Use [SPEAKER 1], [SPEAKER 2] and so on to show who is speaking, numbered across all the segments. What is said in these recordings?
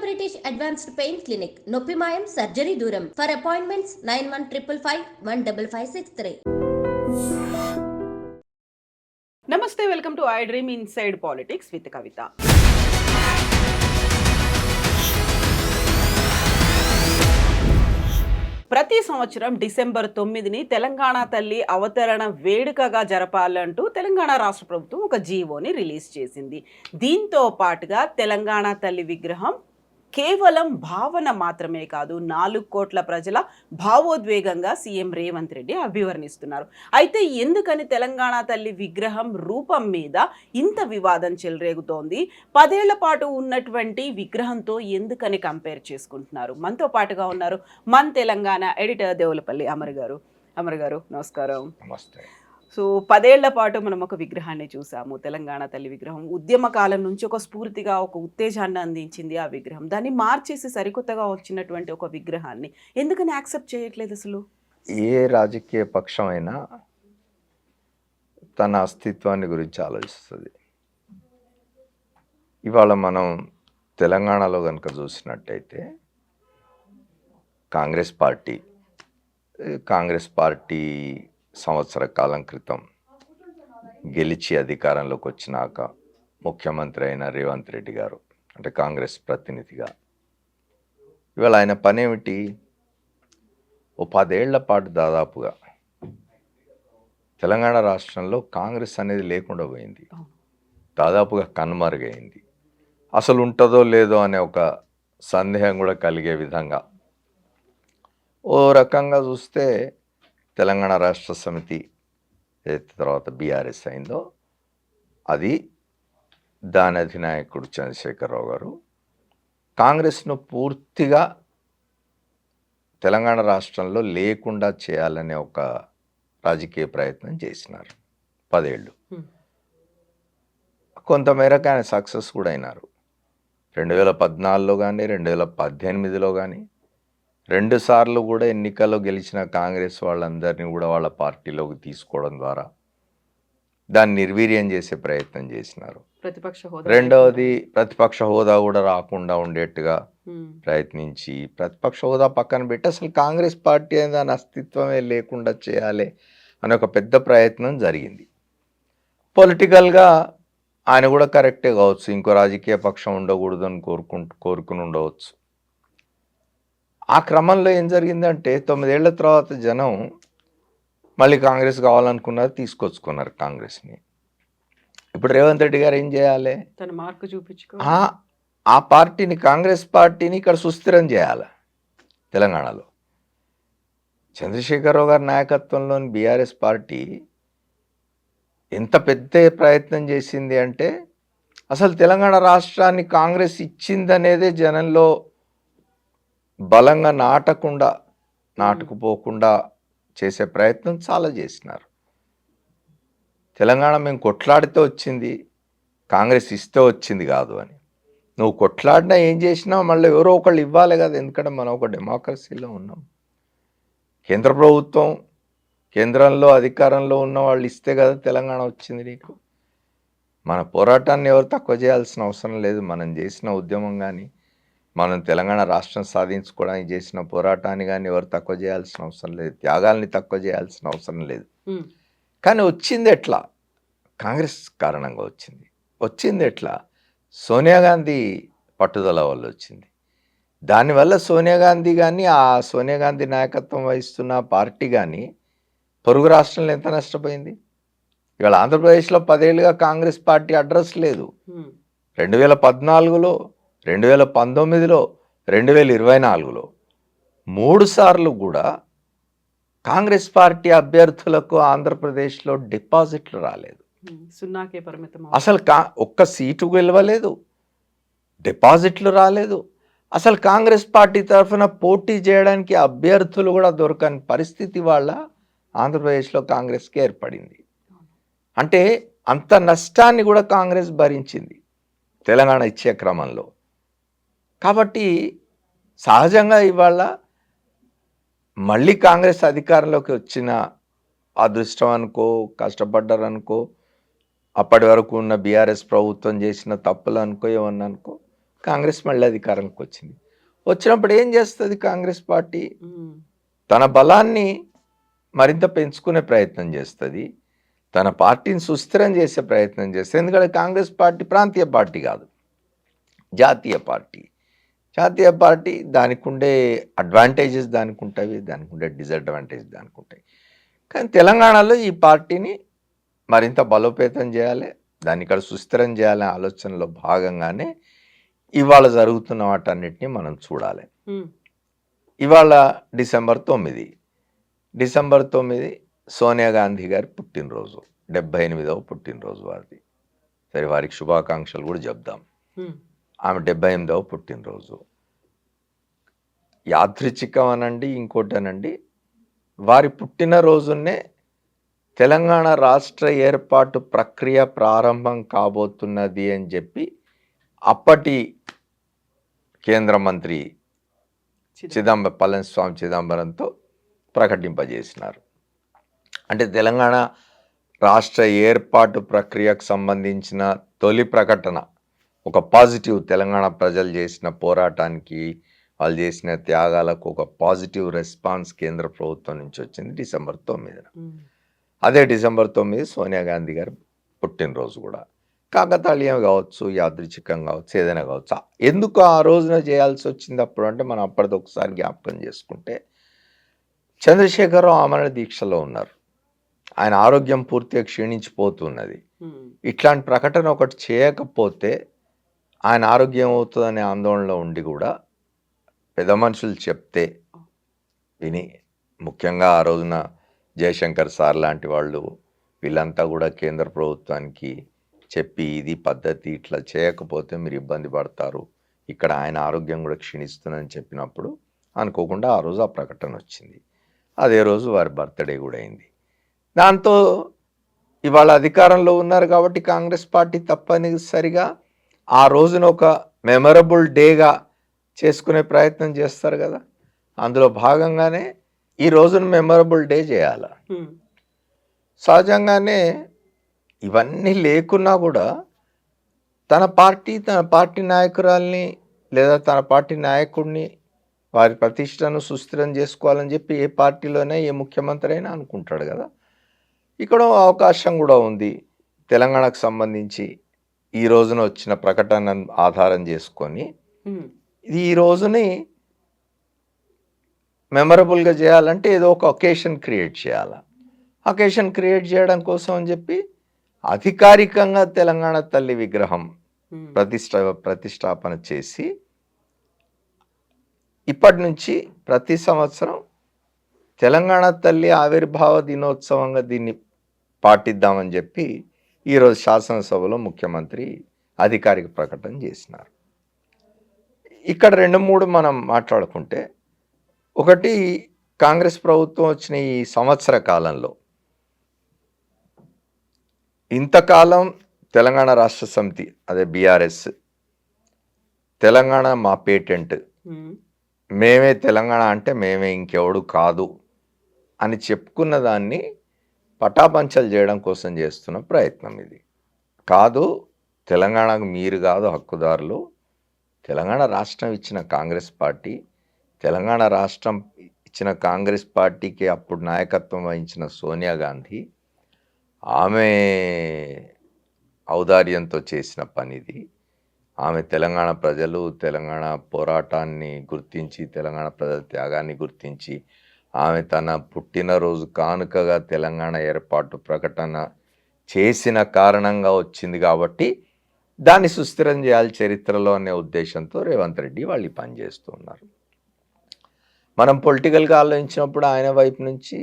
[SPEAKER 1] British Advanced Pain Clinic, నొప్పి మాయం surgery దూరం. For appointments 9155515563.
[SPEAKER 2] నమస్తే, welcome to I dream inside politics with Kavitha. ప్రతి సంవత్సరం డిసెంబర్ 9ని తెలంగాణ తల్లి అవతరణ వేడుకగా జరపాలంటూ తెలంగాణ రాష్ట్ర ప్రభుత్వం ఒక జీవోని రిలీజ్ చేసింది. దీంతో పాటుగా తెలంగాణ తల్లి విగ్రహం కేవలం భావన మాత్రమే కాదు, 4 కోట్ల ప్రజల భావోద్వేగంగా సీఎం రేవంత్ రెడ్డి అభివర్ణిస్తున్నారు. అయితే ఎందుకని తెలంగాణ తల్లి విగ్రహం రూపం మీద ఇంత వివాదం చెలరేగుతోంది? 10 ఏళ్ల పాటు ఉన్నటువంటి విగ్రహంతో ఎందుకని కంపేర్ చేసుకుంటున్నారు? మనతో పాటుగా ఉన్నారు మన తెలంగాణ ఎడిటర్ దేవులపల్లి అమర్ గారు. అమర్ గారు నమస్కారం.
[SPEAKER 3] నమస్తే.
[SPEAKER 2] సో 10 ఏళ్ల పాటు మనం ఒక విగ్రహాన్ని చూసాము, తెలంగాణ తల్లి విగ్రహం. ఉద్యమ కాలం నుంచి ఒక స్ఫూర్తిగా ఒక ఉత్తేజాన్ని అందించింది ఆ విగ్రహం. దాన్ని మార్చేసి సరికొత్తగా వచ్చినటువంటి ఒక విగ్రహాన్ని ఎందుకని యాక్సెప్ట్ చేయట్లేదు? అసలు
[SPEAKER 3] ఏ రాజకీయ పక్షం అయినా తన అస్తిత్వాన్ని గురించి ఆలోచిస్తుంది. ఇవాళ మనం తెలంగాణలో కనుక చూసినట్టయితే కాంగ్రెస్ పార్టీ సంవత్సర కాలం క్రితం గెలిచి అధికారంలోకి వచ్చినాక ముఖ్యమంత్రి అయిన రేవంత్ రెడ్డి గారు, అంటే కాంగ్రెస్ ప్రతినిధిగా, ఇవాళ ఆయన పనేమిటి? ఓ 10 ఏళ్ల పాటు దాదాపుగా తెలంగాణ రాష్ట్రంలో కాంగ్రెస్ అనేది లేకుండా పోయింది, దాదాపుగా కనుమరుగైంది. అసలు ఉంటుందో లేదో అనే ఒక సందేహం కూడా కలిగే విధంగా ఓ రకంగా చూస్తే తెలంగాణ రాష్ట్ర సమితి ఏదైతే తర్వాత బీఆర్ఎస్ అయిందో అది, దాని అధినాయకుడు చంద్రశేఖరరావు గారు కాంగ్రెస్ను పూర్తిగా తెలంగాణ రాష్ట్రంలో లేకుండా చేయాలనే ఒక రాజకీయ ప్రయత్నం చేసినారు 10 ఏళ్ళు. కొంతమేరకు ఆయన సక్సెస్ కూడా అయినారు. 2014లో కానీ 2018లో కానీ 2 సార్లు కూడా ఎన్నికల్లో గెలిచిన కాంగ్రెస్ వాళ్ళందరినీ కూడా వాళ్ళ పార్టీలోకి తీసుకోవడం ద్వారా దాన్ని నిర్వీర్యం చేసే ప్రయత్నం చేసినారు. రెండవది ప్రతిపక్ష హోదా కూడా రాకుండా ఉండేట్టుగా ప్రయత్నించి, ప్రతిపక్ష హోదా పక్కన పెట్టి అసలు కాంగ్రెస్ పార్టీ అనేది దాని అస్తిత్వమే లేకుండా చేయాలి అనే ఒక పెద్ద ప్రయత్నం జరిగింది. పొలిటికల్గా ఆయన కూడా కరెక్టే కావచ్చు, ఇంకో రాజకీయ పక్షం ఉండకూడదు అని కోరుకుని ఉండవచ్చు. ఆ క్రమంలో ఏం జరిగిందంటే 9 ఏళ్ల తర్వాత జనం మళ్ళీ కాంగ్రెస్ కావాలనుకున్నారు, తీసుకొచ్చుకున్నారు కాంగ్రెస్ని. ఇప్పుడు రేవంత్ రెడ్డి గారు ఏం చేయాలి?
[SPEAKER 2] తన మార్కు చూపించుకో
[SPEAKER 3] ఆ పార్టీని, కాంగ్రెస్ పార్టీని ఇక్కడ సుస్థిరం చేయాలి. తెలంగాణలో చంద్రశేఖరరావు గారి నాయకత్వంలోని బీఆర్ఎస్ పార్టీ ఎంత పెద్ద ప్రయత్నం చేసింది అంటే అసలు తెలంగాణ రాష్ట్రాన్ని కాంగ్రెస్ ఇచ్చిందనేదే జనంలో బలంగా నాటుకుపోకుండా చేసే ప్రయత్నం చాలా చేసినారు. తెలంగాణ మేము కొట్లాడితే వచ్చింది, కాంగ్రెస్ ఇస్తే వచ్చింది కాదు అని. నువ్వు కొట్లాడినా ఏం చేసినా మళ్ళీ ఎవరో ఒకళ్ళు ఇవ్వాలి కదా, ఎందుకంటే మనం ఒక డెమోక్రసీలో ఉన్నాం. కేంద్ర ప్రభుత్వం, కేంద్రంలో అధికారంలో ఉన్న వాళ్ళు ఇస్తే కదా తెలంగాణ వచ్చింది నీకు. మన పోరాటాన్ని ఎవరు తక్కువ చేయాల్సిన అవసరం లేదు. మనం చేసిన ఉద్యమం కానీ, మనం తెలంగాణ రాష్ట్రం సాధించుకోవడానికి చేసిన పోరాటాన్ని కానీ ఎవరు తక్కువ చేయాల్సిన అవసరం లేదు, త్యాగాల్ని తక్కువ చేయాల్సిన అవసరం లేదు. కానీ వచ్చింది ఎట్లా? కాంగ్రెస్ కారణంగా వచ్చింది ఎట్లా? సోనియా గాంధీ పట్టుదల వల్ల వచ్చింది. దానివల్ల సోనియా గాంధీ కానీ, ఆ సోనియా గాంధీ నాయకత్వం వహిస్తున్న పార్టీ కానీ పొరుగు రాష్ట్రంలో ఎంత నష్టపోయింది? ఇవాళ ఆంధ్రప్రదేశ్లో 10 ఏళ్ళుగా కాంగ్రెస్ పార్టీ అడ్రస్ లేదు. 2014లో, 2019లో, 2024లో 3 సార్లు కూడా కాంగ్రెస్ పార్టీ అభ్యర్థులకు ఆంధ్రప్రదేశ్లో డిపాజిట్లు రాలేదు.
[SPEAKER 2] సున్నాకే పరిమితం.
[SPEAKER 3] అసలు ఒక్క సీటు గెలవలేదు, డిపాజిట్లు రాలేదు. అసలు కాంగ్రెస్ పార్టీ తరఫున పోటీ చేయడానికి అభ్యర్థులు కూడా దొరకని పరిస్థితి వాళ్ళ ఆంధ్రప్రదేశ్లో కాంగ్రెస్కి ఏర్పడింది. అంటే అంత నష్టాన్ని కూడా కాంగ్రెస్ భరించింది తెలంగాణ ఇచ్చే క్రమంలో. కాబట్టి సహజంగా ఇవాళ మళ్ళీ కాంగ్రెస్ అధికారంలోకి వచ్చిన అదృష్టం అనుకో, కష్టపడ్డారు అనుకో, అప్పటి వరకు ఉన్న బీఆర్ఎస్ ప్రభుత్వం చేసిన తప్పులు అనుకో, ఏమన్నా అనుకో, కాంగ్రెస్ మళ్ళీ అధికారంకి వచ్చింది. వచ్చినప్పుడు ఏం చేస్తుంది కాంగ్రెస్ పార్టీ?
[SPEAKER 2] ఉమ్,
[SPEAKER 3] తన బలాన్ని మరింత పెంచుకునే ప్రయత్నం చేస్తుంది, తన పార్టీని సుస్థిరం చేసే ప్రయత్నం చేస్తుంది. ఎందుకంటే కాంగ్రెస్ పార్టీ ప్రాంతీయ పార్టీ కాదు, జాతీయ పార్టీ. జాతీయ పార్టీ దానికి ఉండే అడ్వాంటేజెస్ దానికి ఉంటాయి, దానికి ఉండే డిసడ్వాంటేజ్ దానికి ఉంటాయి. కానీ తెలంగాణలో ఈ పార్టీని మరింత బలోపేతం చేయాలి, దాన్ని ఇక్కడ సుస్థిరం చేయాలనే ఆలోచనలో భాగంగానే ఇవాళ జరుగుతున్న వాటన్నిటిని మనం చూడాలి.
[SPEAKER 2] ఉమ్,
[SPEAKER 3] ఇవాళ డిసెంబర్ 9. డిసెంబర్ 9 సోనియా గాంధీ గారి పుట్టినరోజు, 78వ పుట్టినరోజు వారిది. సరే, వారికి శుభాకాంక్షలు కూడా చెప్దాం.
[SPEAKER 2] ఉమ్,
[SPEAKER 3] ఆమె 78వ పుట్టినరోజు. యాదృచ్ఛికం అనండి, ఇంకోటనండి, వారి పుట్టినరోజునే తెలంగాణ రాష్ట్ర ఏర్పాటు ప్రక్రియ ప్రారంభం కాబోతున్నది అని చెప్పి అప్పటి కేంద్ర మంత్రి పళనిస్వామి చిదంబరంతో ప్రకటింపజేసినారు. అంటే తెలంగాణ రాష్ట్ర ఏర్పాటు ప్రక్రియకు సంబంధించిన తొలి ప్రకటన, ఒక పాజిటివ్, తెలంగాణ ప్రజలు చేసిన పోరాటానికి, వాళ్ళు చేసిన త్యాగాలకు ఒక పాజిటివ్ రెస్పాన్స్ కేంద్ర ప్రభుత్వం నుంచి వచ్చింది డిసెంబర్ 9న.
[SPEAKER 2] ఉమ్,
[SPEAKER 3] అదే డిసెంబర్ 9 సోనియా గాంధీ గారి పుట్టినరోజు కూడా. కాకతాళీయం కావచ్చు, యాదృచ్ఛికం కావచ్చు, ఏదైనా కావచ్చు. ఎందుకు ఆ రోజున చేయాల్సి వచ్చింది అప్పుడు అంటే, మనం అప్పటిది ఒకసారి జ్ఞాపకం చేసుకుంటే, చంద్రశేఖరరావు ఆమరణ దీక్షలో ఉన్నారు, ఆయన ఆరోగ్యం పూర్తిగా క్షీణించిపోతున్నది.
[SPEAKER 2] ఉమ్,
[SPEAKER 3] ఇట్లాంటి ప్రకటన ఒకటి చేయకపోతే ఆయన ఆరోగ్యం అవుతుందనే ఆందోళనలో ఉండి కూడా పెద్ద మనుషులు చెప్తే విని, ముఖ్యంగా ఆ రోజున జయశంకర్ సార్ లాంటి వాళ్ళు, వీళ్ళంతా కూడా కేంద్ర ప్రభుత్వానికి చెప్పి, ఇది పద్ధతి, ఇట్లా చేయకపోతే మీరు ఇబ్బంది పడతారు, ఇక్కడ ఆయన ఆరోగ్యం కూడా క్షీణిస్తుందని చెప్పినప్పుడు అనుకోకుండా ఆ రోజు ఆ ప్రకటన వచ్చింది. అదే రోజు వారి బర్త్డే కూడా అయింది. దాంతో ఇవాళ అధికారంలో ఉన్నారు కాబట్టి కాంగ్రెస్ పార్టీ తప్పనిసరిగా ఆ రోజున ఒక మెమరబుల్ డేగా చేసుకునే ప్రయత్నం చేస్తారు కదా. అందులో భాగంగానే ఈ రోజున మెమరబుల్ డే చేయాలి.
[SPEAKER 2] ఉమ్,
[SPEAKER 3] సహజంగానే ఇవన్నీ లేకున్నా కూడా తన పార్టీ నాయకురాల్ని లేదా తన పార్టీ నాయకుడిని, వారి ప్రతిష్టను సుస్థిరం చేసుకోవాలని చెప్పి ఏ పార్టీలోనే ఏ ముఖ్యమంత్రి అయినా అనుకుంటాడు కదా. ఇక్కడ అవకాశం కూడా ఉంది. తెలంగాణకు సంబంధించి ఈ రోజున వచ్చిన ప్రకటనను ఆధారం చేసుకొని
[SPEAKER 2] ఉమ్,
[SPEAKER 3] ఈ రోజుని మెమరబుల్గా చేయాలంటే ఏదో ఒక ఒకేషన్ క్రియేట్ చేయాలి. ఒకేషన్ క్రియేట్ చేయడం కోసం అని చెప్పి అధికారికంగా తెలంగాణ తల్లి విగ్రహం
[SPEAKER 2] ఉమ్,
[SPEAKER 3] ప్రతిష్టాపన చేసి ఇప్పటి నుంచి ప్రతి సంవత్సరం తెలంగాణ తల్లి ఆవిర్భావ దినోత్సవంగా దీన్ని పాటిద్దామని చెప్పి ఈరోజు శాసనసభలో ముఖ్యమంత్రి అధికారిక ప్రకటన చేసినారు. ఇక్కడ 2-3 మనం మాట్లాడుకుంటే, ఒకటి, కాంగ్రెస్ ప్రభుత్వం వచ్చిన ఈ సంవత్సర కాలంలో ఇంతకాలం తెలంగాణ రాష్ట్ర సమితి, అదే బీఆర్ఎస్, తెలంగాణ మా పేటెంట్,
[SPEAKER 2] ఉమ్,
[SPEAKER 3] మేమే తెలంగాణ అంటే మేమే, ఇంకెవడు కాదు అని చెప్పుకున్న దాన్ని పటాపంచలు చేయడం కోసం చేస్తున్న ప్రయత్నం ఇది. కాదు, తెలంగాణకు మీరు కాదు హక్కుదారులు, తెలంగాణ రాష్ట్రం ఇచ్చిన కాంగ్రెస్ పార్టీ, తెలంగాణ రాష్ట్రం ఇచ్చిన కాంగ్రెస్ పార్టీకి అప్పుడు నాయకత్వం వహించిన సోనియా గాంధీ, ఆమె ఔదార్యంతో చేసిన పనిది. ఆమె తెలంగాణ ప్రజలు తెలంగాణ పోరాటాన్ని గుర్తించి, తెలంగాణ ప్రజల త్యాగాన్ని గుర్తించి, ఆమె తన పుట్టినరోజు కానుకగా తెలంగాణ ఏర్పాటు ప్రకటన చేసిన కారణంగా వచ్చింది కాబట్టి దాన్ని సుస్థిరం చేయాలి చరిత్రలో అనే ఉద్దేశంతో రేవంత్ రెడ్డి వాళ్ళు ఈ పని చేస్తూ ఉన్నారు. మనం పొలిటికల్గా ఆలోచించినప్పుడు ఆయన వైపు నుంచి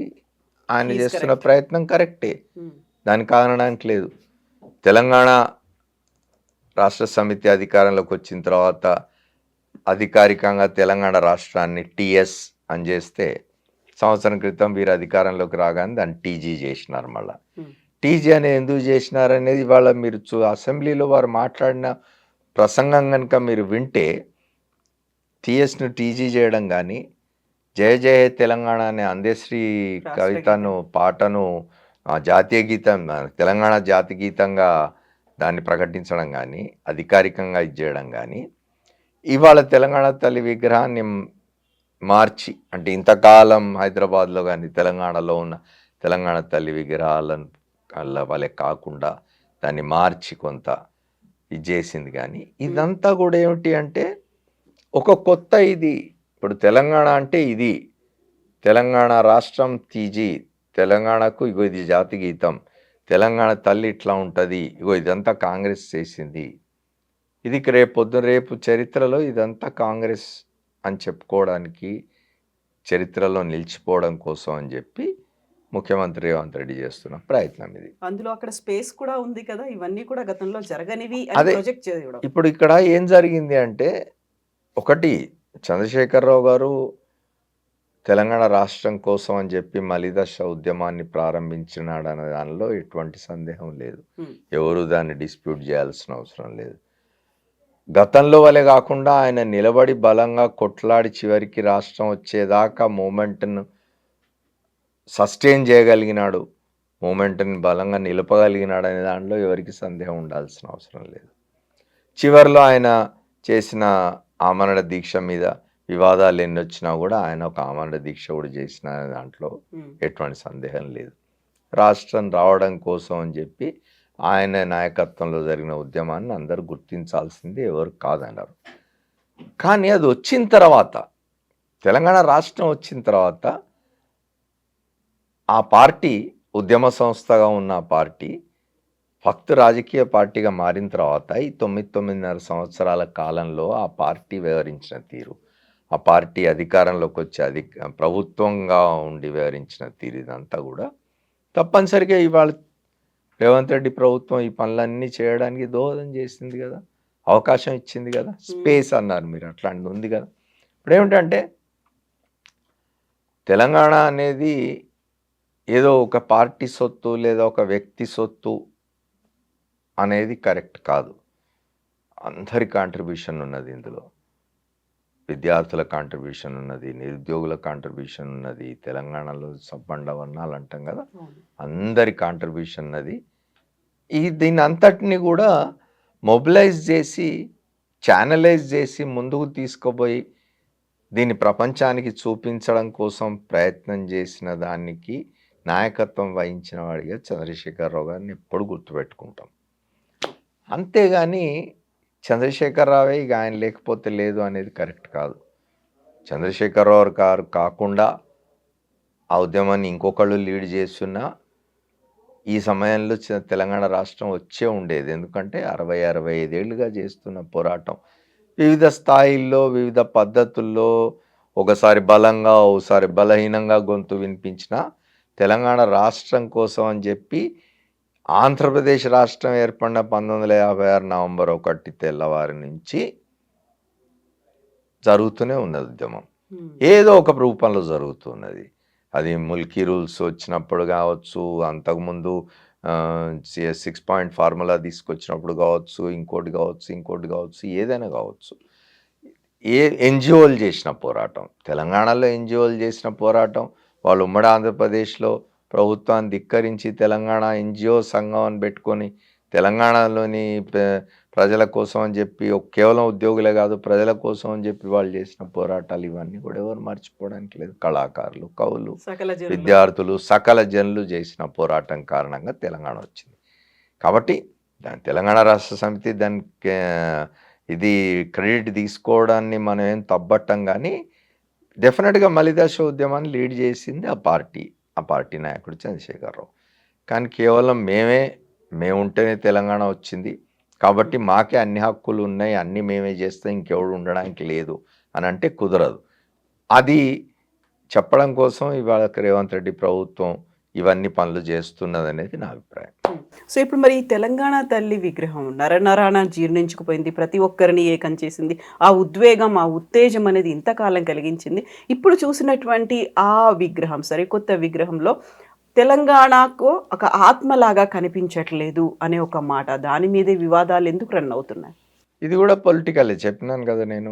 [SPEAKER 3] ఆయన
[SPEAKER 2] He is
[SPEAKER 3] చేస్తున్న
[SPEAKER 2] correct.
[SPEAKER 3] ప్రయత్నం కరెక్టే,
[SPEAKER 2] ఉమ్,
[SPEAKER 3] దానికి కారణానికి లేదు. తెలంగాణ రాష్ట్ర సమితి అధికారంలోకి వచ్చిన తర్వాత అధికారికంగా తెలంగాణ రాష్ట్రాన్ని టీఎస్ అని చేస్తే, సంవత్సరం క్రితం వీరు అధికారంలోకి రాగానే దాన్ని టీజీ చేసినారు. మళ్ళీ
[SPEAKER 2] ఉమ్,
[SPEAKER 3] టీజీ అనేది ఎందుకు చేసినారు అనేది ఇవాళ మీరు అసెంబ్లీలో వారు మాట్లాడిన ప్రసంగం కనుక మీరు వింటే, టీఎస్ను టీజీ చేయడం కానీ, జయ జయ తెలంగాణ అనే అందశ్రీ
[SPEAKER 2] రాష్ట్ర
[SPEAKER 3] కవితను, పాటను జాతీయ గీతం, తెలంగాణ జాతీయ గీతంగా దాన్ని ప్రకటించడం కానీ, అధికారికంగా ఇది చేయడం కానీ, ఇవాళ తెలంగాణ తల్లి విగ్రహాన్ని మార్చి, అంటే ఇంతకాలం హైదరాబాద్లో కానీ తెలంగాణలో ఉన్న తెలంగాణ తల్లి విగ్రహాలను వాళ్ళే కాకుండా దాన్ని మార్చి కొంత ఇది చేసింది. కానీ ఇదంతా కూడా ఏమిటి అంటే ఒక కొత్త ఇది. ఇప్పుడు తెలంగాణ అంటే ఇది, తెలంగాణ రాష్ట్రం తీజి, తెలంగాణకు ఇగో ఇది జాతి గీతం, తెలంగాణ తల్లి ఇట్లా ఉంటుంది, ఇగో ఇదంతా కాంగ్రెస్ చేసింది. ఇది రేపు చరిత్రలో ఇదంతా కాంగ్రెస్ అని చెప్పుకోవడానికి, చరిత్రలో నిలిచిపోవడం కోసం అని చెప్పి ముఖ్యమంత్రి రేవంత్ రెడ్డి చేస్తున్న ప్రయత్నం ఇది.
[SPEAKER 2] అందులో అక్కడ స్పేస్ కూడా ఉంది కదా, ఇవన్నీ కూడా గతంలో జరగనివి
[SPEAKER 3] అదే.
[SPEAKER 2] ప్రొజెక్ట్ చేయడం.
[SPEAKER 3] ఇప్పుడు ఇక్కడ ఏం జరిగింది అంటే, ఒకటి చంద్రశేఖరరావు గారు తెలంగాణ రాష్ట్రం కోసం అని చెప్పి మలిదశ ఉద్యమాన్ని ప్రారంభించినాడనే దానిలో ఎటువంటి సందేహం లేదు. ఎవరు దాన్ని డిస్ప్యూట్ చేయాల్సిన అవసరం లేదు. గతంలో వలె కాకుండా ఆయన నిలబడి బలంగా కొట్లాడి చివరికి రాష్ట్రం వచ్చేదాకా మూమెంట్ను సస్టైన్ చేయగలిగినాడు, మూమెంట్ని బలంగా నిలపగలిగినాడు అనే దాంట్లో ఎవరికి సందేహం ఉండాల్సిన అవసరం లేదు. చివరిలో ఆయన చేసిన ఆమరణ దీక్ష మీద వివాదాలు ఎన్ని వచ్చినా కూడా ఆయన ఒక ఆమరణ దీక్ష కూడా చేసిన దాంట్లో ఎటువంటి సందేహం లేదు. రాష్ట్రం రావడం కోసం అని చెప్పి ఆయన నాయకత్వంలో జరిగిన ఉద్యమాన్ని అందరూ గుర్తించాల్సింది ఎవరు కాదన్నారు. కానీ అది వచ్చిన తర్వాత, తెలంగాణ రాష్ట్రం వచ్చిన తర్వాత ఆ పార్టీ ఉద్యమ సంస్థగా ఉన్న పార్టీ ఫక్త్ రాజకీయ పార్టీగా మారిన తర్వాత ఈ 9-9.5 సంవత్సరాల కాలంలో ఆ పార్టీ వ్యవహరించిన తీరు, ఆ పార్టీ అధికారంలోకి వచ్చే ప్రభుత్వంగా ఉండి వ్యవహరించిన తీరు, ఇదంతా కూడా తప్పనిసరిగా ఇవాళ రేవంత్ రెడ్డి ప్రభుత్వం ఈ పనులన్నీ చేయడానికి దోహదం చేసింది కదా, అవకాశం ఇచ్చింది కదా. స్పేస్ అన్నారు మీరు, అట్లాంటిది ఉంది కదా. ఇప్పుడు ఏమిటంటే తెలంగాణ అనేది ఏదో ఒక పార్టీ సొత్తు లేదా ఒక వ్యక్తి సొత్తు అనేది కరెక్ట్ కాదు. అందరి కాంట్రిబ్యూషన్ ఉన్నది ఇందులో. విద్యార్థుల కాంట్రిబ్యూషన్ ఉన్నది, నిరుద్యోగుల కాంట్రిబ్యూషన్ ఉన్నది, తెలంగాణలో సబ్బండ వర్ణాలు అంటాం కదా, అందరి కాంట్రిబ్యూషన్ ఉన్నది. దీన్ని అంతటిని కూడా మొబిలైజ్ చేసి, ఛానలైజ్ చేసి ముందుకు తీసుకుపోయి దీన్ని ప్రపంచానికి చూపించడం కోసం ప్రయత్నం చేసిన దానికి నాయకత్వం వహించిన వాడిగా చంద్రశేఖరరావు గారిని ఎప్పుడు గుర్తుపెట్టుకుంటాం. అంతేగాని చంద్రశేఖరరావే ఇక ఆయన లేకపోతే లేదు అనేది కరెక్ట్ కాదు. చంద్రశేఖరరావు గారు కాకుండా ఆ ఉద్యమాన్ని ఇంకొకళ్ళు లీడ్ చేస్తున్నా ఈ సమయంలో తెలంగాణ రాష్ట్రం వచ్చే ఉండేది. ఎందుకంటే 60-65 ఏళ్ళుగా చేస్తున్న పోరాటం వివిధ స్థాయిల్లో, వివిధ పద్ధతుల్లో, ఒకసారి బలంగా, ఒకసారి బలహీనంగా గొంతు వినిపించిన తెలంగాణ రాష్ట్రం కోసం అని చెప్పి ఆంధ్రప్రదేశ్ రాష్ట్రం ఏర్పడిన 1956 నవంబర్ 1 తెల్లవారి నుంచి జరుగుతూనే ఉన్నది ఉద్యమం. ఏదో ఒక రూపంలో జరుగుతున్నది. అది ముల్కీ రూల్స్ వచ్చినప్పుడు కావచ్చు, అంతకుముందు 6 పాయింట్ ఫార్ములా తీసుకొచ్చినప్పుడు కావచ్చు, ఇంకోటి కావచ్చు, ఏదైనా కావచ్చు. ఎన్జిఓలు చేసిన పోరాటం, తెలంగాణలో ఎన్జిఓలు చేసిన పోరాటం, వాళ్ళు ఉమ్మడి ఆంధ్రప్రదేశ్లో ప్రభుత్వాన్ని ధిక్కరించి తెలంగాణ ఎన్జిఓ సంఘం అని పెట్టుకొని తెలంగాణలోని ప్రజల కోసం అని చెప్పి, కేవలం ఉద్యోగులే కాదు ప్రజల కోసం అని చెప్పి వాళ్ళు చేసిన పోరాటాలు ఇవన్నీ కూడా ఎవరు మర్చిపోవడానికి లేదు. కళాకారులు, కవులు, విద్యార్థులు, సకల జనులు చేసిన పోరాటం కారణంగా తెలంగాణ వచ్చింది. కాబట్టి దాని తెలంగాణ రాష్ట్ర సమితి దానికి ఇది క్రెడిట్ తీసుకోవడాన్ని మనం ఏం తప్పట్టం. కానీ డెఫినెట్గా మలిదశ ఉద్యమాన్ని లీడ్ చేసింది ఆ పార్టీ నాయకుడు చంద్రశేఖరరావు. కానీ కేవలం మేము ఉంటేనే తెలంగాణ వచ్చింది కాబట్టి మాకే అన్ని హక్కులు ఉన్నాయి, అన్నీ మేమే చేస్తాం, ఇంకెవడు ఉండడానికి లేదు అని అంటే కుదరదు. అది చెప్పడం కోసం ఇవాళ రేవంత్ రెడ్డి ప్రభుత్వం ఇవన్నీ పనులు చేస్తున్నది అనేది నా అభిప్రాయం.
[SPEAKER 2] సో ఇప్పుడు మరి తెలంగాణ తల్లి విగ్రహం నరనరాన జీర్ణించుకుపోయింది, ప్రతి ఒక్కరిని ఏకం చేసింది, ఆ ఉద్వేగం, ఆ ఉత్తేజం అనేది ఇంతకాలం కలిగించింది. ఇప్పుడు చూసినటువంటి ఆ విగ్రహం, సరికొత్త విగ్రహంలో తెలంగాణకు ఒక ఆత్మలాగా కనిపించట్లేదు అనే ఒక మాట, దాని మీదే వివాదాలు ఎందుకు రన్ అవుతున్నాయి?
[SPEAKER 3] ఇది కూడా పొలిటికల్ చెప్పినాను కదా నేను.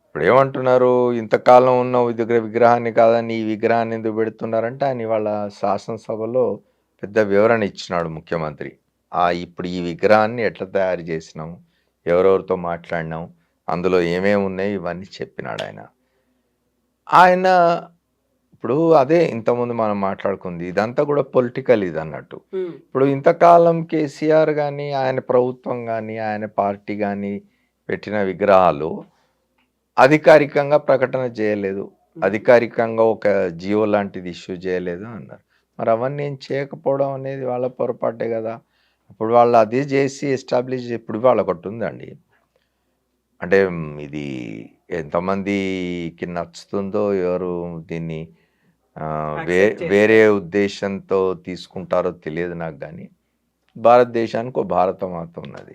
[SPEAKER 3] ఇప్పుడు ఏమంటున్నారు, ఇంతకాలం ఉన్న విగ్రహాన్ని కాదని ఈ విగ్రహాన్ని ఎందుకు పెడుతున్నారంటే ఆయన ఇవాళ శాసనసభలో పెద్ద వివరణ ఇచ్చినాడు ముఖ్యమంత్రి. ఇప్పుడు ఈ విగ్రహాన్ని ఎట్లా తయారు చేసినాము, ఎవరెవరితో మాట్లాడినాం అందులో ఏమేమి ఉన్నాయి ఇవన్నీ చెప్పినాడు ఆయన. ఇప్పుడు అదే ఇంతకుముందు మనం మాట్లాడుకుంది, ఇదంతా కూడా పొలిటికల్ ఇది అన్నట్టు. ఇప్పుడు ఇంతకాలం కేసీఆర్ కానీ ఆయన ప్రభుత్వం కానీ ఆయన పార్టీ కానీ పెట్టిన విగ్రహాలు అధికారికంగా ప్రకటన చేయలేదు, అధికారికంగా ఒక జియో లాంటిది ఇష్యూ చేయలేదు అన్నారు. మరి అవన్నీ ఏం చేయకపోవడం అనేది వాళ్ళ పొరపాటే కదా. అప్పుడు వాళ్ళు అదే చేసి ఎస్టాబ్లిష్, ఇప్పుడు వాళ్ళ ఒకటి ఉందండి, అంటే ఇది ఎంతమందికి నచ్చుతుందో, ఎవరు దీన్ని వేరే ఉద్దేశంతో తీసుకుంటారో తెలియదు నాకు, కానీ భారతదేశానికి ఒక భారతమాత ఉన్నది.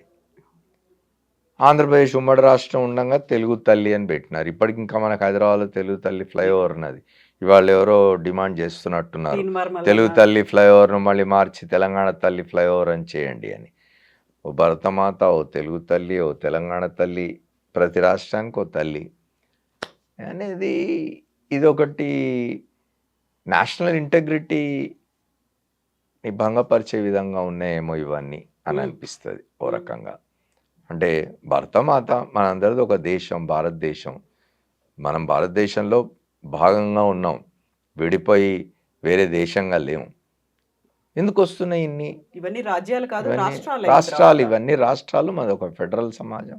[SPEAKER 3] ఆంధ్రప్రదేశ్ ఉమ్మడి రాష్ట్రం ఉండగా తెలుగు తల్లి అని పెట్టినారు. ఇప్పటికి ఇంకా మనకు హైదరాబాద్లో తెలుగు తల్లి ఫ్లైఓవర్ ఉన్నది. ఇవాళ ఎవరో డిమాండ్ చేస్తున్నట్టున్నారు, తెలుగు తల్లి ఫ్లైఓవర్ను మళ్ళీ మార్చి తెలంగాణ తల్లి ఫ్లైఓవర్ అని చేయండి అని. ఓ భరతమాత, ఓ తెలుగు తల్లి, ఓ తెలంగాణ తల్లి, ప్రతి రాష్ట్రానికి ఓ తల్లి అనేది ఇదొకటి నేషనల్ ఇంటెగ్రిటీని భంగపరిచే విధంగా ఉన్నాయేమో ఇవన్నీ అని అనిపిస్తుంది ఓ రకంగా. అంటే భరతమాత మనందరిది ఒక దేశం, భారతదేశం. మనం భారతదేశంలో భాగంగా ఉన్నాం, విడిపోయి వేరే దేశంగా లేము. ఎందుకు వస్తున్నాయి
[SPEAKER 2] ఇవన్నీ రాజ్యాలు కాదు,
[SPEAKER 3] రాష్ట్రాలు. ఇవన్నీ రాష్ట్రాలు, మనది ఒక ఫెడరల్ సమాజం.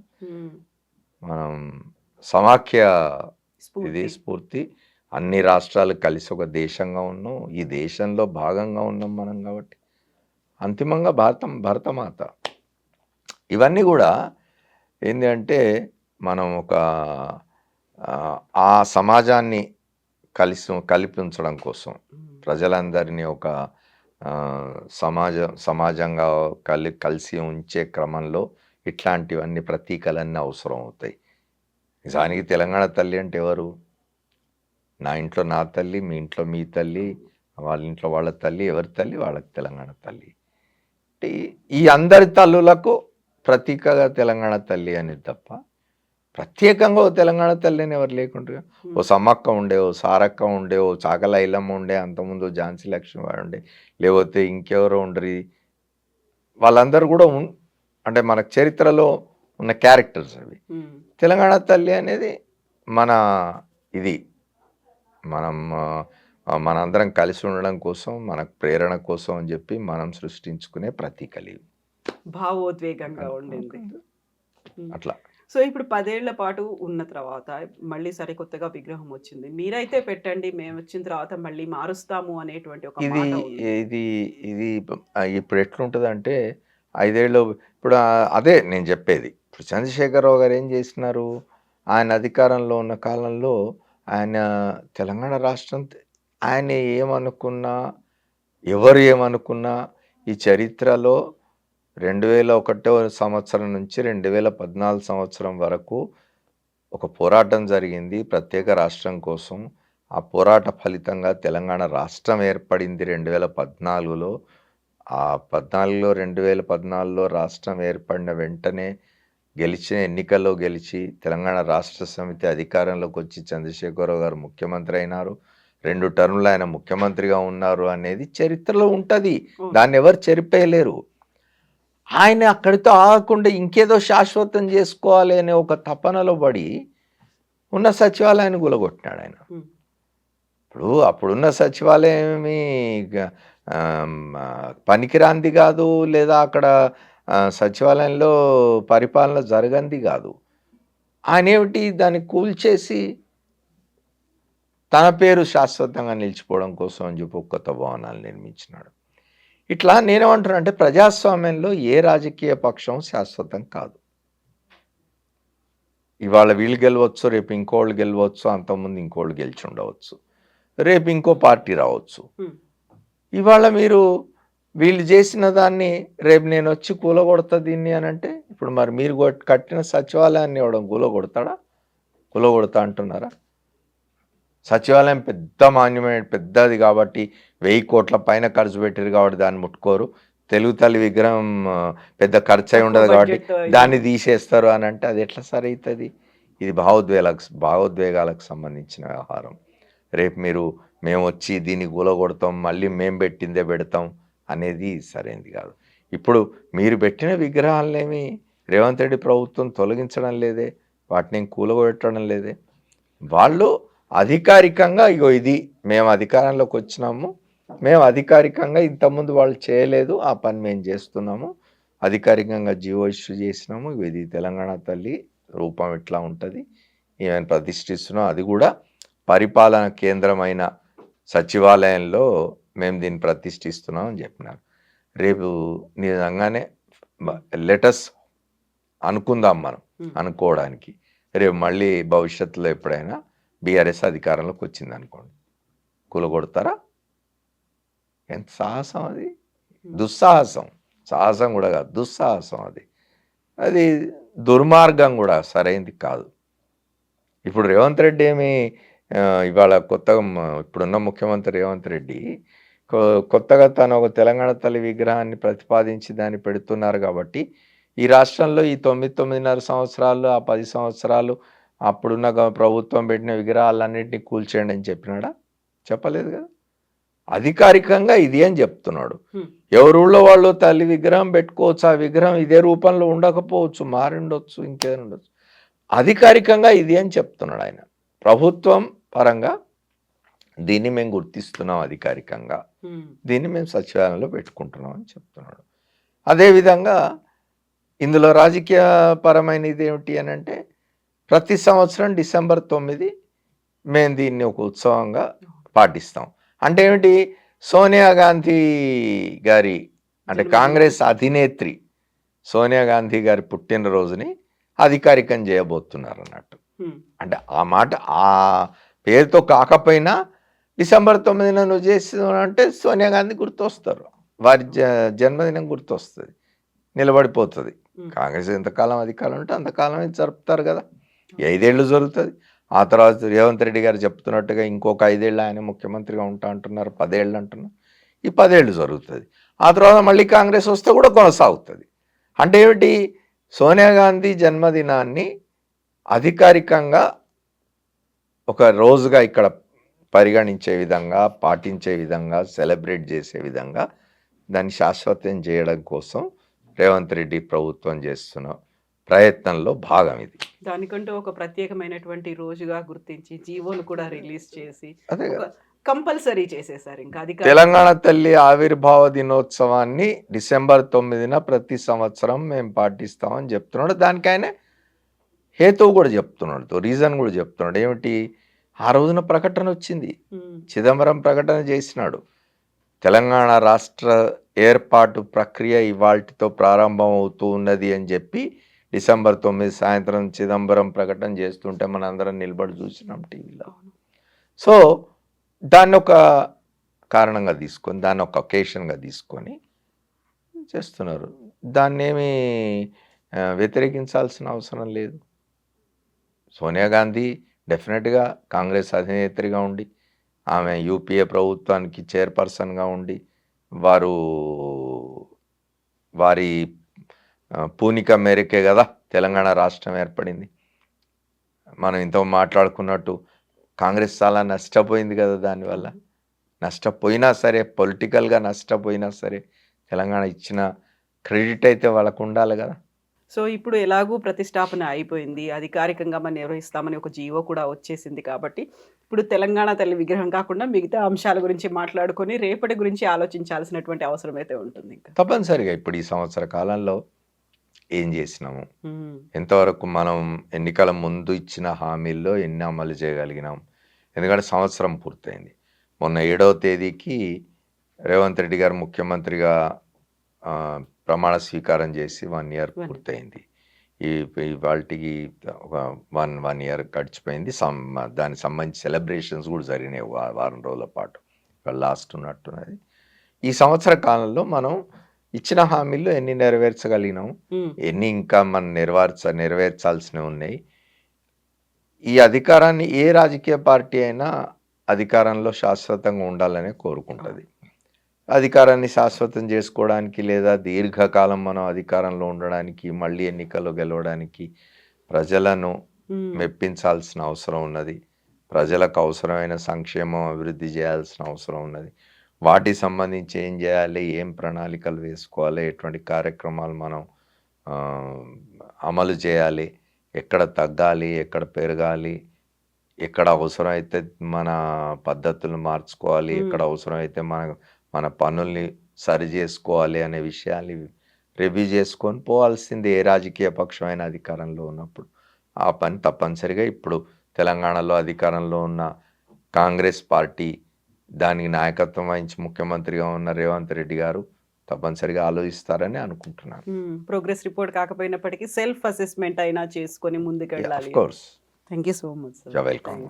[SPEAKER 3] మనం సమాఖ్య ఇది స్ఫూర్తి, అన్ని రాష్ట్రాలు కలిసి ఒక దేశంగా ఉన్నాం, ఈ దేశంలో భాగంగా ఉన్నాం మనం. కాబట్టి అంతిమంగా భరతమాత. ఇవన్నీ కూడా ఏంటి అంటే మనం ఒక ఆ సమాజాన్ని కలిపి ఉంచడం కోసం, ప్రజలందరినీ ఒక సమాజంగా కలిసి ఉంచే క్రమంలో ఇట్లాంటివన్నీ ప్రతీకలన్నీ అవసరం అవుతాయి. నిజానికి తెలంగాణ తల్లి అంటే ఎవరు? నా ఇంట్లో నా తల్లి, మీ ఇంట్లో మీ తల్లి, వాళ్ళ ఇంట్లో వాళ్ళ తల్లి, ఎవరి తల్లి వాళ్ళకి తెలంగాణ తల్లి. ఈ అందరి తల్లులకు ప్రతీకగా తెలంగాణ తల్లి అనేది తప్ప ప్రత్యేకంగా ఓ తెలంగాణ తల్లి అని ఎవరు లేకుండా, ఓ సమ్మక్క ఉండే, ఓ సారక్క ఉండే, ఓ చాకల ఐలమ్మ ఉండే, అంతకుముందు ఝాన్సీ లక్ష్మీబాయి ఉండే, లేకపోతే ఇంకెవరో ఉండరు. వాళ్ళందరూ కూడా అంటే మనకు చరిత్రలో ఉన్న క్యారెక్టర్స్ అవి. తెలంగాణ తల్లి అనేది మన ఇది మనందరం కలిసి ఉండడం కోసం, మనకు ప్రేరణ కోసం అని చెప్పి మనం సృష్టించుకునే ప్రతీకలు ఇవి.
[SPEAKER 2] భావోద్వేగంగా ఉండింది
[SPEAKER 3] అట్లా.
[SPEAKER 2] సో ఇప్పుడు 10 ఏళ్ల పాటు ఉన్న తర్వాత మళ్ళీ సరికొత్తగా విగ్రహం వచ్చింది, మీరైతే పెట్టండి, మేము వచ్చిన తర్వాత మళ్ళీ మారుస్తాము అనేటువంటి ఒక మాట ఉంది.
[SPEAKER 3] ఇది ఇప్పుడు ఎట్లుంటుంది అంటే 5 ఏళ్ళు ఇప్పుడు అదే నేను చెప్పేది. ఇప్పుడు చంద్రశేఖరరావు గారు ఏం చేసినారు, ఆయన అధికారంలో ఉన్న కాలంలో ఆయన తెలంగాణ రాష్ట్రం, ఆయన ఏమనుకున్నా, ఎవరు ఏమనుకున్నా, ఈ చరిత్రలో 2001 సంవత్సరం నుంచి 2014 సంవత్సరం వరకు ఒక పోరాటం జరిగింది ప్రత్యేక రాష్ట్రం కోసం. ఆ పోరాట ఫలితంగా తెలంగాణ రాష్ట్రం ఏర్పడింది 2014లో. ఆ 2014లో రాష్ట్రం ఏర్పడిన వెంటనే గెలిచిన ఎన్నికల్లో గెలిచి తెలంగాణ రాష్ట్ర సమితి అధికారంలోకి వచ్చి చంద్రశేఖరరావు గారు ముఖ్యమంత్రి అయినారు. 2 టర్ములు ఆయన ముఖ్యమంత్రిగా ఉన్నారు అనేది చరిత్రలో ఉంటుంది, దాన్ని ఎవరు చెరిపేయలేరు. ఆయన అక్కడితో ఆగకుండా ఇంకేదో శాశ్వతం చేసుకోవాలి అనే ఒక తపనలో పడి ఉన్న సచివాలయాన్ని గులగొట్టినాడు ఆయన. ఇప్పుడు అప్పుడున్న సచివాలయం పనికిరాంది కాదు, లేదా అక్కడ సచివాలయంలో పరిపాలన జరగంది కాదు. ఆయన ఏమిటి దాన్ని కూల్చేసి తన పేరు శాశ్వతంగా నిలిచిపోవడం కోసం అని చెప్పి కొత్త భవనాలు నిర్మించినాడు. ఇట్లా నేనేమంటున్నా అంటే ప్రజాస్వామ్యంలో ఏ రాజకీయ పక్షం శాశ్వతం కాదు. ఇవాళ వీళ్ళు గెలవచ్చు, రేపు ఇంకోళ్ళు గెలవచ్చు, అంతకుముందు ఇంకోళ్ళు గెలిచి ఉండవచ్చు, రేపు ఇంకో పార్టీ రావచ్చు. ఇవాళ మీరు వీళ్ళు చేసిన దాన్ని రేపు నేను వచ్చి కూలగొడతా దీన్ని అని అంటే, ఇప్పుడు మరి మీరు కట్టిన సచివాలయాన్ని ఇవ్వడం కూలగొడతా అంటున్నారా? సచివాలయం పెద్ద మాన్యుమెంట్, పెద్దది కాబట్టి 1000 కోట్ల పైన ఖర్చు పెట్టారు కాబట్టి దాన్ని ముట్టుకోరు. తెలుగు తల్లి విగ్రహం పెద్ద ఖర్చు అయి ఉండదు కాబట్టి దాన్ని తీసేస్తారు అని అంటే అది ఎట్లా సరైతుంది? ఇది భావోద్వేగాలకు సంబంధించిన వ్యవహారం. రేపు మేము వచ్చి దీన్ని కూలగొడతాం, మళ్ళీ మేము పెట్టిందే పెడతాం అనేది సరైనది కాదు. ఇప్పుడు మీరు పెట్టిన విగ్రహాలనేమి రేవంత్ రెడ్డి ప్రభుత్వం తొలగించడం లేదే, వాటిని ఏం కూలగొట్టడం లేదే. వాళ్ళు అధికారికంగా ఇగో ఇది మేము అధికారంలోకి వచ్చినాము, మేము అధికారికంగా ఇంతకుముందు వాళ్ళు చేయలేదు, ఆ పని మేము చేస్తున్నాము, అధికారికంగా జీవో ఇష్యూ చేసినాము, ఇది తెలంగాణ తల్లి రూపం ఇట్లా ఉంటుంది, ఏమైనా ప్రతిష్ఠిస్తున్నాం, అది కూడా పరిపాలన కేంద్రమైన సచివాలయంలో మేము దీన్ని ప్రతిష్ఠిస్తున్నాం అని చెప్పినారు. రేపు నిజంగానే లెటస్ అనుకుందాం మనం అనుకోవడానికి, రేపు మళ్ళీ భవిష్యత్తులో ఎప్పుడైనా బీఆర్ఎస్ అధికారంలోకి వచ్చింది అనుకోండి, కూలగొడతారా? ఎంత సాహసం అది, దుస్సాహసం. సాహసం కూడా కాదు, దుస్సాహసం. అది దుర్మార్గం కూడా, సరైంది కాదు. ఇప్పుడు రేవంత్ రెడ్డి ఏమి ఇవాళ కొత్తగా ఇప్పుడున్న ముఖ్యమంత్రి రేవంత్ రెడ్డి కొత్తగా తను ఒక తెలంగాణ తల్లి విగ్రహాన్ని ప్రతిపాదించి దాన్ని పెడుతున్నారు కాబట్టి ఈ రాష్ట్రంలో ఈ 9.5 సంవత్సరాలు, ఆ 10 సంవత్సరాలు అప్పుడున్న ప్రభుత్వం పెట్టిన విగ్రహాలన్నింటినీ కూల్చేయండి అని చెప్పినాడా? చెప్పలేదు కదా. అధికారికంగా ఇది అని చెప్తున్నాడు. ఎవరుళ్ళో వాళ్ళు తల్లి విగ్రహం పెట్టుకోవచ్చు, ఆ విగ్రహం ఇదే రూపంలో ఉండకపోవచ్చు, మారి ఉండొచ్చు, ఇంకేదైనా ఉండొచ్చు, అధికారికంగా ఇది అని చెప్తున్నాడు ఆయన. ప్రభుత్వం పరంగా దీన్ని మేము గుర్తిస్తున్నాం, అధికారికంగా దీన్ని మేము సచివాలయంలో పెట్టుకుంటున్నాం అని చెప్తున్నాడు. అదేవిధంగా ఇందులో రాజకీయ పరమైనది ఏమిటి అని అంటే, ప్రతి సంవత్సరం డిసెంబర్ 9 మేము దీన్ని ఒక ఉత్సవంగా పాటిస్తాం. అంటే ఏమిటి, సోనియా గాంధీ గారి అంటే కాంగ్రెస్ అధినేత్రి సోనియా గాంధీ గారి పుట్టినరోజుని అధికారికం చేయబోతున్నారు అన్నట్టు. అంటే ఆ మాట ఆ పేరుతో కాకపోయినా డిసెంబర్ 9న నువ్వు చేస్తున్నావు అంటే సోనియా గాంధీ గుర్తొస్తారు, వారి జన్మదినం గుర్తొస్తుంది, నిలబడిపోతుంది. కాంగ్రెస్ ఎంతకాలం అధికారం ఉంటే అంతకాలం జరుపుతారు కదా. 5 ఏళ్ళు జరుగుతుంది. ఆ తర్వాత రేవంత్ రెడ్డి గారు చెప్తున్నట్టుగా ఇంకొక 5 ఏళ్ళు ఆయన ముఖ్యమంత్రిగా ఉంటా అంటున్నారు, 10 ఏళ్ళు అంటున్నారు. ఈ 10 ఏళ్ళు జరుగుతుంది. ఆ తర్వాత మళ్ళీ కాంగ్రెస్ వస్తే కూడా కొనసాగుతుంది. అంటే ఏమిటి, సోనియా గాంధీ జన్మదినాన్ని అధికారికంగా ఒక రోజుగా ఇక్కడ పరిగణించే విధంగా, పాటించే విధంగా, సెలబ్రేట్ చేసే విధంగా దాన్ని శాశ్వతం చేయడం కోసం రేవంత్ రెడ్డి ప్రభుత్వం చేస్తున్న ప్రయత్నంలో భాగం ఇది.
[SPEAKER 2] దానికంటూ ఒక ప్రత్యేకమైనటువంటి రోజుగా గుర్తించి జీవోను కూడా రిలీజ్ చేసి
[SPEAKER 3] అదే
[SPEAKER 2] కంపల్సరీ చేసేసారు. ఇంకా
[SPEAKER 3] తెలంగాణ తల్లి ఆవిర్భావ దినోత్సవాన్ని డిసెంబర్ 9న ప్రతి సంవత్సరం మేము పాటిస్తామని చెప్తున్నాడు. దానికి ఆయన హేతువు కూడా చెప్తున్నాడు, రీజన్ కూడా చెప్తున్నాడు. ఏమిటి, ఆ రోజున ప్రకటన వచ్చింది, చిదంబరం ప్రకటన చేసినాడు, తెలంగాణ రాష్ట్ర ఏర్పాటు ప్రక్రియ ఇవాల్టితో ప్రారంభం అవుతూ ఉన్నది అని చెప్పి డిసెంబర్ 9 సాయంత్రం చిదంబరం ప్రకటన చేస్తుంటే మనందరం నిలబడి చూసినాం టీవీలో. సో దాన్ని ఒక కారణంగా తీసుకొని, దాన్ని ఒక ఒకేషన్గా తీసుకొని చేస్తున్నారు. దాన్ని ఏమీ వ్యతిరేకించాల్సిన అవసరం లేదు. సోనియా గాంధీ డెఫినెట్గా కాంగ్రెస్ అధినేత్రిగా ఉండి, ఆమె యూపీఏ ప్రభుత్వానికి చైర్పర్సన్గా ఉండి, వారి పూనిక మేరకే కదా తెలంగాణ రాష్ట్రం ఏర్పడింది. మనం ఇంత మాట్లాడుకున్నట్టు కాంగ్రెస్ చాలా నష్టపోయింది కదా. దానివల్ల నష్టపోయినా సరే, పొలిటికల్గా నష్టపోయినా సరే, తెలంగాణ ఇచ్చిన క్రెడిట్ అయితే వాళ్ళకు ఉండాలి కదా.
[SPEAKER 2] సో ఇప్పుడు ఎలాగూ ప్రతిష్టాపన అయిపోయింది, అధికారికంగా మనం నిర్వహిస్తామని ఒక జీవో కూడా వచ్చేసింది కాబట్టి ఇప్పుడు తెలంగాణ తల్లి విగ్రహం కాకుండా మిగతా అంశాల గురించి మాట్లాడుకొని రేపటి గురించి ఆలోచించాల్సినటువంటి అవసరం అయితే ఉంటుంది. ఇంకా
[SPEAKER 3] తప్పనిసరిగా ఇప్పుడు ఈ సంవత్సర కాలంలో ఏం చేసినాము, ఎంతవరకు మనం ఎన్నికల ముందు ఇచ్చిన హామీల్లో ఎన్ని అమలు చేయగలిగినాం. ఎందుకంటే సంవత్సరం పూర్తయింది. మొన్న 7వ తేదీకి రేవంత్ రెడ్డి గారు ముఖ్యమంత్రిగా ప్రమాణ స్వీకారం చేసి 1 ఇయర్ పూర్తయింది. వాటికి ఒక 1 ఇయర్ గడిచిపోయింది. దానికి సంబంధించి సెలబ్రేషన్స్ కూడా జరిగినాయి వారం రోజుల పాటు, లాస్ట్ ఉన్నట్టున్నది. ఈ సంవత్సర కాలంలో మనం ఇచ్చిన హామీల్లో ఎన్ని నెరవేర్చగలిగినాము, ఎన్ని ఇంకా మనం నెరవేర్చాల్సినవి ఉన్నాయి. ఈ అధికారాన్ని ఏ రాజకీయ పార్టీ అయినా అధికారంలో శాశ్వతంగా ఉండాలనే కోరుకుంటుంది. అధికారాన్ని శాశ్వతం చేసుకోవడానికి లేదా దీర్ఘకాలం మనం అధికారంలో ఉండడానికి, మళ్ళీ ఎన్నికల్లో గెలవడానికి ప్రజలను మెప్పించాల్సిన అవసరం ఉన్నది. ప్రజలకు అవసరమైన సంక్షేమం అభివృద్ధి చేయాల్సిన అవసరం ఉన్నది. వాటికి సంబంధించి ఏం చేయాలి, ఏం ప్రణాళికలు వేసుకోవాలి, ఎటువంటి కార్యక్రమాలు మనం అమలు చేయాలి, ఎక్కడ తగ్గాలి, ఎక్కడ పెరగాలి, ఎక్కడ అవసరమైతే మన పద్ధతులు మార్చుకోవాలి, ఎక్కడ అవసరమైతే మన పనుల్ని సరి చేసుకోవాలి అనే విషయాలు రివ్యూ చేసుకొని పోవాల్సింది ఏ రాజకీయ పక్షమైన అధికారంలో ఉన్నప్పుడు. ఆ పని తప్పనిసరిగా ఇప్పుడు తెలంగాణలో అధికారంలో ఉన్న కాంగ్రెస్ పార్టీ, దానికి నాయకత్వం వహించి ముఖ్యమంత్రిగా ఉన్న రేవంత్ రెడ్డి గారు తప్పనిసరిగా ఆలోచిస్తారని అనుకుంటున్నాను.
[SPEAKER 2] ప్రోగ్రెస్ రిపోర్ట్ కాకపోయినప్పటికీ సెల్ఫ్ అసెస్మెంట్ అయినా చేసుకొని ముందుకెళ్ళాలి.
[SPEAKER 3] Of course.
[SPEAKER 2] Thank you so much sir.
[SPEAKER 3] Welcome.